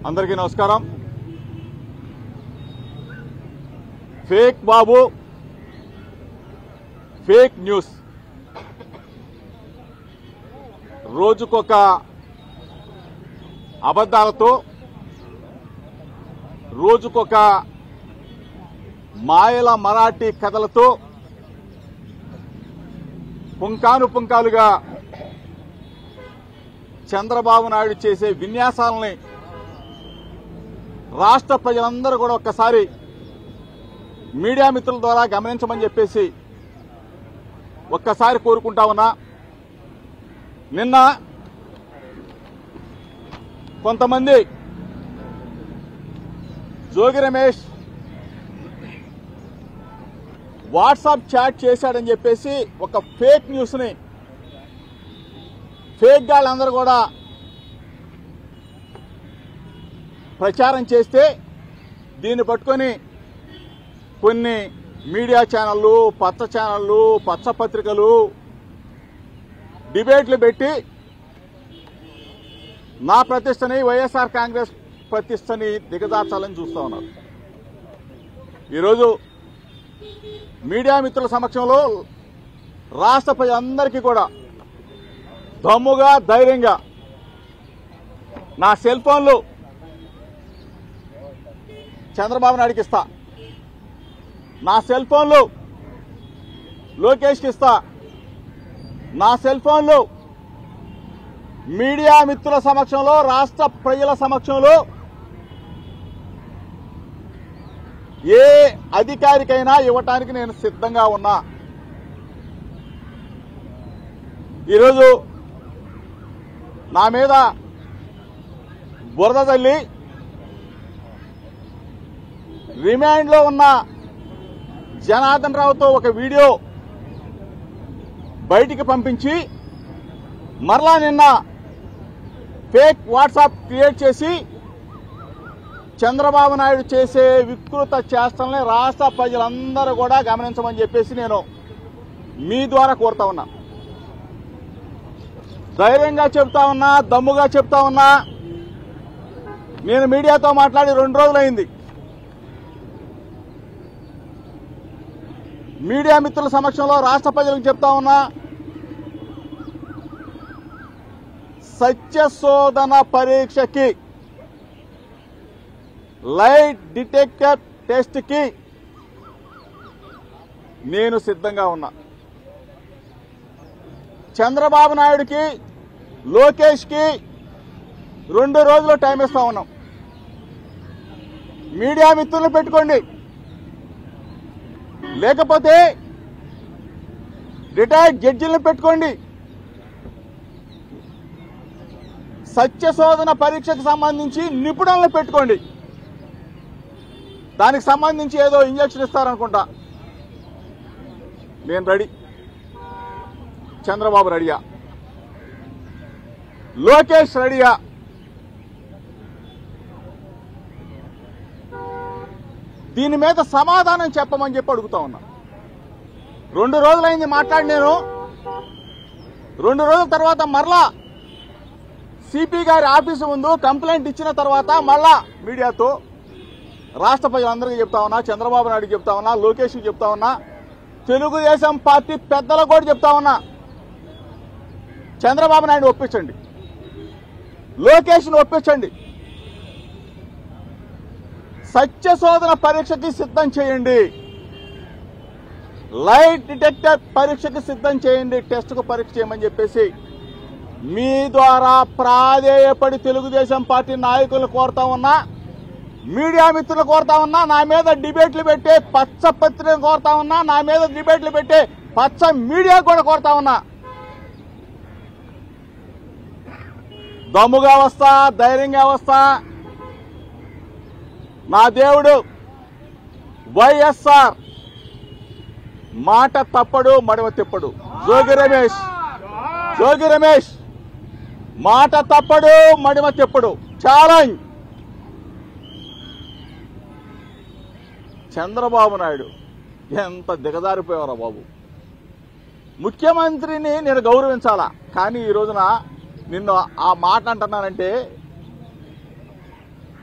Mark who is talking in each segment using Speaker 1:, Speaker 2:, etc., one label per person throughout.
Speaker 1: అందరికీ నమస్కారం. ఫేక్ బాబు, fake news రోజుకొక అబద్ధాలతో, రోజుకొక మాయల మరాఠీ కథలతో పుంకానుపుంకాలుగా చంద్రబాబు నాయుడు చేసే విన్యాసాలని రాష్ట్ర ప్రజలందరూ కూడా ఒక్కసారి మీడియా మిత్రుల ద్వారా గమనించమని చెప్పేసి ఒక్కసారి కోరుకుంటా ఉన్నా. నిన్న కొంతమంది జోగి రమేష్ వాట్సాప్ చాట్ చేశాడని చెప్పేసి ఒక ఫేక్ న్యూస్ని ఫేక్ గాళ్ళందరూ కూడా ప్రచారం చేస్తే దీన్ని పట్టుకొని కొన్ని మీడియా ఛానళ్ళు, పచ్చ ఛానళ్ళు, పచ్చ పత్రికలు డిబేట్లు పెట్టి నా ప్రతిష్టని, వైఎస్ఆర్ కాంగ్రెస్ ప్రతిష్టని దిగజార్చాలని చూస్తూ ఉన్నారు. ఈరోజు మీడియా మిత్రుల సమక్షంలో రాష్ట్ర ప్రజలందరికీ కూడా దమ్ముగా, ధైర్యంగా నా సెల్ ఫోన్లు చంద్రబాబు నాయుడికి ఇస్తా, నా సెల్ ఫోన్లు లోకేష్కి ఇస్తా, నా సెల్ ఫోన్లు మీడియా మిత్రుల సమక్షంలో, రాష్ట్ర ప్రజల సమక్షంలో ఏ అధికారికైనా ఇవ్వటానికి నేను సిద్ధంగా ఉన్నా. ఈరోజు నా మీద బురద తల్లి రిమాండ్లో ఉన్న జనార్దన్ రావుతో ఒక వీడియో బయటికి పంపించి మరలా నిన్న ఫేక్ వాట్సాప్ క్రియేట్ చేసి చంద్రబాబు నాయుడు చేసే వికృత చేష్టల్ని రాష్ట్ర ప్రజలందరూ కూడా గమనించమని చెప్పేసి నేను మీ ద్వారా కోరుతా ఉన్నా. ధైర్యంగా చెప్తా ఉన్నా, దమ్ముగా చెప్తా ఉన్నా. నేను మీడియాతో మాట్లాడి 2 రోజులైంది. మీడియా మిత్రుల సమక్షంలో రాష్ట్ర ప్రజలకు చెప్తా ఉన్నా, సత్యశోధన పరీక్షకి, లైట్ డిటెక్టర్ టెస్ట్ కి నేను సిద్ధంగా ఉన్నా. చంద్రబాబు నాయుడుకి, లోకేష్ కి 2 రోజులు టైం ఇస్తా ఉన్నాం. మీడియా మిత్రులు పెట్టుకోండి, లేకపోతే రిటైర్డ్ జడ్జిలను పెట్టుకోండి. సత్యశోధన పరీక్షకు సంబంధించి నిపుణులను పెట్టుకోండి. దానికి సంబంధించి ఏదో ఇంజక్షన్ ఇస్తారనుకుంటా. నేను రెడీ, చంద్రబాబు రెడీయా, లోకేష్ రెడీయా. దీని మీద సమాధానం చెప్పమని చెప్పి అడుగుతా ఉన్నా. 2 రోజులైంది మాట్లాడి నేను. 2 రోజుల తర్వాత మరలా సిపి గారి ఆఫీసు ముందు కంప్లైంట్ ఇచ్చిన తర్వాత మళ్ళా మీడియాతో రాష్ట్ర ప్రజలందరికీ చెప్తా ఉన్నా, చంద్రబాబు నాయుడుకి చెప్తా ఉన్నా, లోకేష్కి చెప్తా ఉన్నా, తెలుగుదేశం పార్టీ పెద్దలకు కూడా చెప్తా ఉన్నా. చంద్రబాబు నాయుడు ఒప్పించండి, లోకేష్ని ఒప్పించండి, సత్యశోధన పరీక్షకి సిద్ధం చేయండి, లైట్ డిటెక్టర్ పరీక్షకి సిద్ధం చేయండి, టెస్ట్కు పరీక్ష చేయమని చెప్పేసి మీ ద్వారా ప్రాధేయపడి తెలుగుదేశం పార్టీ నాయకులు కోరుతా ఉన్నా, మీడియా మిత్రులు కోరుతా ఉన్నా, నా మీద డిబేట్లు పెట్టే పచ్చ పత్రిక కోరుతా ఉన్నా, నా మీద డిబేట్లు పెట్టే పచ్చ మీడియా కూడా కోరుతా ఉన్నా. దమ్ముగా వస్తా, ధైర్యంగా వస్తా. నా దేవుడు వైఎస్ఆర్ మాట తప్పడు, మడమ తిప్పడు. జోగి రమేష్ మాట తప్పడు, మడమ తిప్పడు. ఛాలెంజ్. చంద్రబాబు నాయుడు ఎంత దిగజారిపోయారా బాబు. ముఖ్యమంత్రిని నేను గౌరవించాలా, కానీ ఈ రోజున నిన్ను ఆ మాట అంటున్నానంటే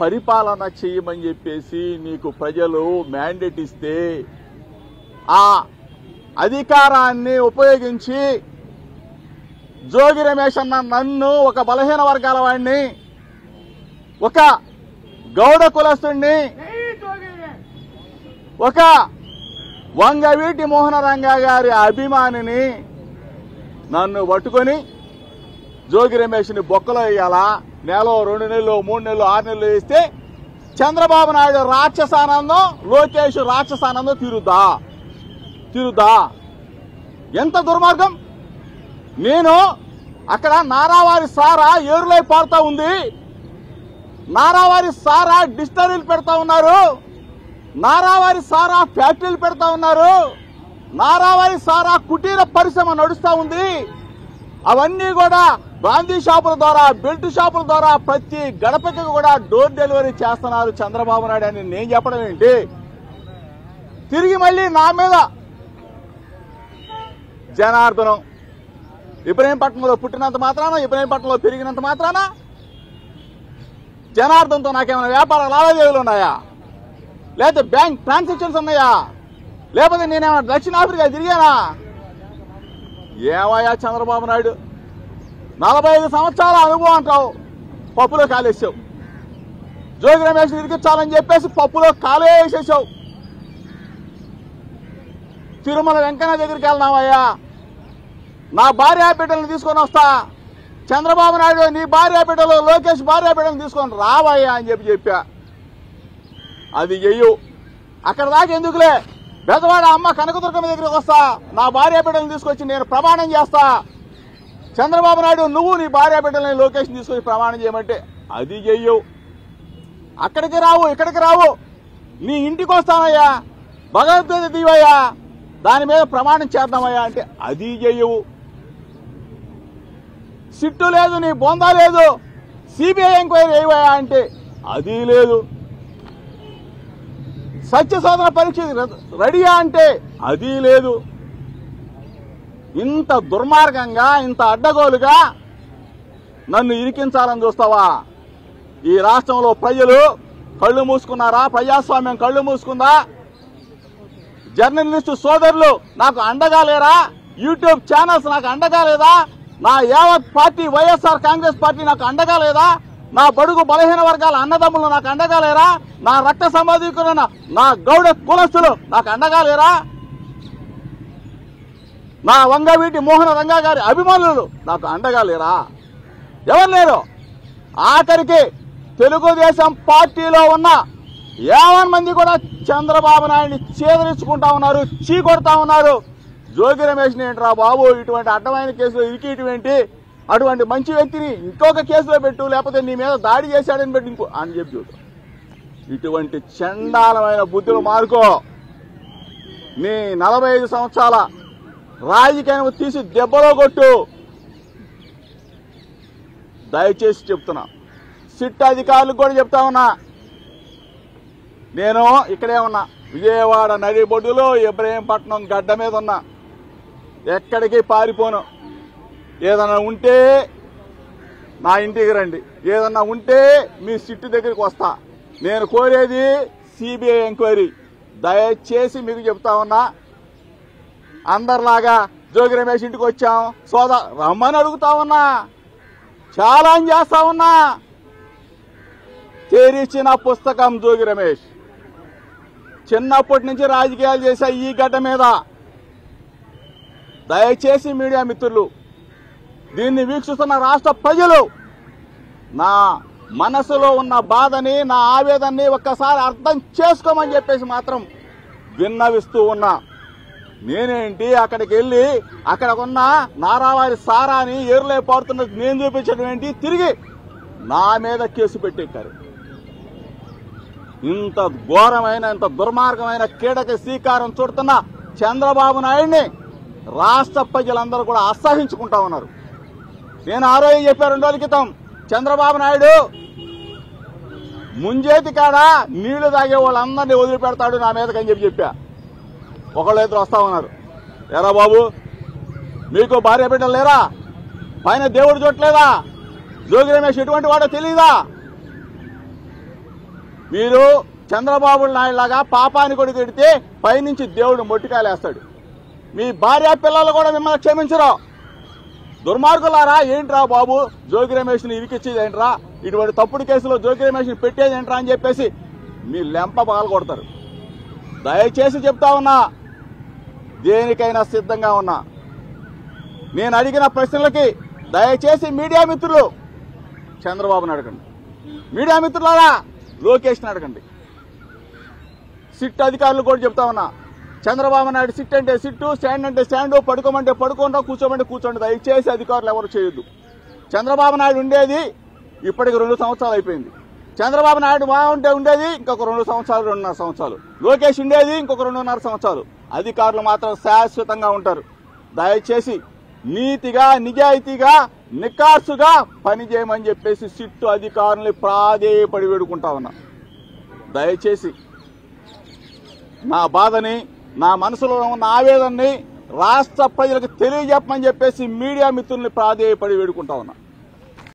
Speaker 1: పరిపాలన చేయమని చెప్పేసి నీకు ప్రజలు మ్యాండేట్ ఇస్తే ఆ అధికారాన్ని ఉపయోగించి జోగి రమేష్ అన్న నన్ను ఒక బలహీన వర్గాల వాడిని, ఒక గౌడ కులస్తుడిని, ఒక వంగవీటి మోహన రంగా గారి అభిమానిని నన్ను పట్టుకొని జోగి రమేష్ని బొక్కలో వేయాలా? నెలలో 2 నెలలు 3 నెలలు 6 నెలలు వేస్తే చంద్రబాబు నాయుడు రాక్షసానందం, లోకేష్ రాక్షసానందం తీరుదా? ఎంత దుర్మార్గం! నేను అక్కడ నారావారి సారా ఏరులై పారుతా ఉంది, నారావారి సారా డిస్టరీలు పెడతా ఉన్నారు, నారావారి సారా ఫ్యాక్టరీలు పెడతా ఉన్నారు, నారావారి సారా కుటీర పరిశ్రమ నడుస్తా ఉంది. అవన్నీ కూడా గాంధీ షాపుల ద్వారా, బెల్ట్ షాపుల ద్వారా ప్రతి గడపకి కూడా డోర్ డెలివరీ చేస్తున్నారు చంద్రబాబు నాయుడు అని నేను చెప్పడం ఏంటి? తిరిగి మళ్ళీ నా మీద జనార్దనం ఇబ్రహీంపట్నంలో పుట్టినంత మాత్రాన, ఇబ్రహీంపట్నంలో పెరిగినంత మాత్రాన జనార్దన్తో నాకేమైనా వ్యాపార లావాదేవీలు ఉన్నాయా? లేకపోతే బ్యాంక్ ట్రాన్సాక్షన్స్ ఉన్నాయా? లేకపోతే నేనేమైనా దక్షిణాఫ్రికా తిరిగానా? ఏమయ్యా చంద్రబాబు నాయుడు, 45 సంవత్సరాల అనుభవం అంటావు, పప్పులో కాలేసావు. జోగి రమేష్ ఇరికించాలని చెప్పేసి పప్పులో కాలేసేసావు. తిరుమల వెంకన్న దగ్గరికి వెళ్దామయ్యా, నా భార్య బిడ్డలను తీసుకొని వస్తా, చంద్రబాబు నాయుడు నీ భార్య బిడ్డలు, లోకేష్ భార్య బిడ్డలను తీసుకొని రావయ్యా అని చెప్పా. అది చెయ్యు. అక్కడ దాకా ఎందుకులే, బెజవాడ అమ్మ కనకదుర్గమ్మ దగ్గరికి వస్తా, నా భార్య బిడ్డలను తీసుకొచ్చి నేను ప్రమాణం చేస్తా. చంద్రబాబు నాయుడు నువ్వు నీ భార్య బిడ్డలని లోకేష్ తీసుకొచ్చి ప్రమాణం చేయమంటే అది చెయ్యు. అక్కడికి రావు, ఇక్కడికి రావు, నీ ఇంటికి వస్తానయ్యా, భగవద్గీత దీవయ్యా, దాని మీద ప్రమాణం చేద్దామయ్యా అంటే అది చెయ్యవు. సిట్టు లేదు, నీ బొందా లేదు, సిబిఐ ఎంక్వైరీ వేయవయ్యా అంటే అది లేదు. సత్య శోధన పరీక్ష రెడీయా అంటే అది లేదు. ఇంత దుర్మార్గంగా, ఇంత అడ్డగోలుగా నన్ను ఇరికించాలని చూస్తావా? ఈ రాష్ట్రంలో ప్రజలు కళ్ళు మూసుకున్నారా? ప్రజాస్వామ్యం కళ్ళు మూసుకుందా? జర్నలిస్టు సోదరులు నాకు అండగా లేరా? యూట్యూబ్ ఛానల్స్ నాకు అండగా లేదా? నా యావత్ పార్టీ వైఎస్ఆర్ కాంగ్రెస్ పార్టీ నాకు అండగా లేదా? నా బడుగు బలహీన వర్గాల అన్నదమ్ములు నాకు అండగా లేరా? నా రక్త సంబంధికులైన నా గౌడ కులస్తులు నాకు అండగా లేరా? నా వంగవీటి మోహన రంగా గారి అభిమానులు నాకు అండగా లేరా? ఎవరు లేరు. ఆఖరికి తెలుగుదేశం పార్టీలో ఉన్న 50 మంది కూడా చంద్రబాబు నాయుడిని చేదరించుకుంటా ఉన్నారు, చీకొడతా ఉన్నారు. జోగి రమేష్ని ఏంట్రా బాబు ఇటువంటి అడ్డమైన కేసులో ఇరికిటువంటి, అటువంటి మంచి వ్యక్తిని ఇంకొక కేసులో పెట్టు, లేకపోతే నీ మీద దాడి చేశాడని పెట్టి ఇంకో అని చెప్పి చూడు. ఇటువంటి చండాలమైన బుద్ధులు మార్కో. నీ 45 సంవత్సరాల రాజకీయం తీసి దెబ్బలో కొట్టు. దయచేసి చెప్తున్నా, సిట్ అధికారులకు కూడా చెప్తా ఉన్నా, నేను ఇక్కడే ఉన్నా, విజయవాడ నడిబొడ్డులో ఇబ్రహీంపట్నం గడ్డ మీద ఉన్నా, ఎక్కడికి పారిపోను. ఏదన్నా ఉంటే నా ఇంటికి రండి, ఏదన్నా ఉంటే మీ సిట్ దగ్గరికి వస్తా. నేను కోరేది సిబిఐ ఎంక్వైరీ. దయచేసి మీకు చెప్తా ఉన్నా, అందరిలాగా జోగి రమేష్ ఇంటికి వచ్చాం రమ్మని అడుగుతా ఉన్నా, ఛాలెంజ్ చేస్తా ఉన్నా. తెరిచిన పుస్తకం జోగి రమేష్. చిన్నప్పటి నుంచి రాజకీయాలు చేశా ఈ గడ్డ మీద. దయచేసి మీడియా మిత్రులు, దీన్ని వీక్షిస్తున్న రాష్ట్ర ప్రజలు నా మనసులో ఉన్న బాధని, నా ఆవేదనని ఒక్కసారి అర్థం చేసుకోమని చెప్పేసి మాత్రం విన్నవిస్తూ ఉన్నా. నేనేంటి అక్కడికి వెళ్ళి అక్కడ ఉన్న నారావారి సారాని ఏరులే పారుతున్నది నేను చూపించడం ఏంటి? తిరిగి నా మీద కేసు పెట్టేశారు. ఇంత ఘోరమైన, ఇంత దుర్మార్గమైన కీడక శ్రీకారం చుడుతున్న చంద్రబాబు నాయుడిని రాష్ట్ర ప్రజలందరూ కూడా అసహించుకుంటా ఉన్నారు. నేను ఆ రోజు చెప్పాను 2 రోజుల క్రితం, చంద్రబాబు నాయుడు ముంజేతి కాడ నీళ్లు తాగే వాళ్ళందరినీ వదిలిపెడతాడు నా మీదకని చెప్పా. ఒకళ్ళు ఇద్దరు వస్తా ఉన్నారు, ఎరా బాబు మీకు భార్య బిడ్డలు లేరా? పైన దేవుడు చూడలేదా? జోగి రమేష్ ఎటువంటి వాడో తెలీదా? మీరు చంద్రబాబు నాయుడు లాగా పాపాన్ని కూడా తిడితే పైనుంచి దేవుడు మొట్టికాయలేస్తాడు. మీ భార్య పిల్లలు కూడా మిమ్మల్ని క్షమించరు. దుర్మార్గులారా, ఏంట్రా బాబు జోగి రమేష్ని ఇరికిచ్చేది ఏంట్రా, ఇటువంటి తప్పుడు కేసులో జోగి రమేష్ని పెట్టేది ఏంట్రా అని చెప్పేసి మీ లెంప పగలు కొడతారు. దయచేసి చెప్తా ఉన్నా, దేనికైనా సిద్ధంగా ఉన్నా. నేను అడిగిన ప్రశ్నలకి దయచేసి మీడియా మిత్రులు చంద్రబాబుని అడగండి, మీడియా మిత్రులారా లోకేష్ని అడగండి, సిట్ అధికారులు కూడా చెప్తా ఉన్నా. చంద్రబాబు నాయుడు సిట్ అంటే సిట్టు, స్టాండ్ అంటే స్టాండు, పడుకోమంటే పడుకోండా, కూర్చోమంటే కూర్చోండి. దయచేసి అధికారులు ఎవరు చేయొద్దు. చంద్రబాబు నాయుడు ఉండేది ఇప్పటికి 2 సంవత్సరాలు అయిపోయింది. చంద్రబాబు నాయుడు బాగుంటే ఉండేది ఇంకొక 2 సంవత్సరాలు, 2.5 సంవత్సరాలు. లోకేష్ ఉండేది ఇంకొక 2.5 సంవత్సరాలు. అధికారులు మాత్రం శాశ్వతంగా ఉంటారు. దయచేసి నీతిగా, నిజాయితీగా, నికార్సుగా పనిచేయమని చెప్పేసి సిట్టు అధికారుల్ని ప్రాధేయపడి వేడుకుంటా ఉన్నా. దయచేసి నా బాధని, నా మనసులో ఉన్న ఆవేదనని రాష్ట్ర ప్రజలకు తెలియజెప్పమని చెప్పేసి మీడియా మిత్రుల్ని ప్రాధేయపడి వేడుకుంటా ఉన్నా.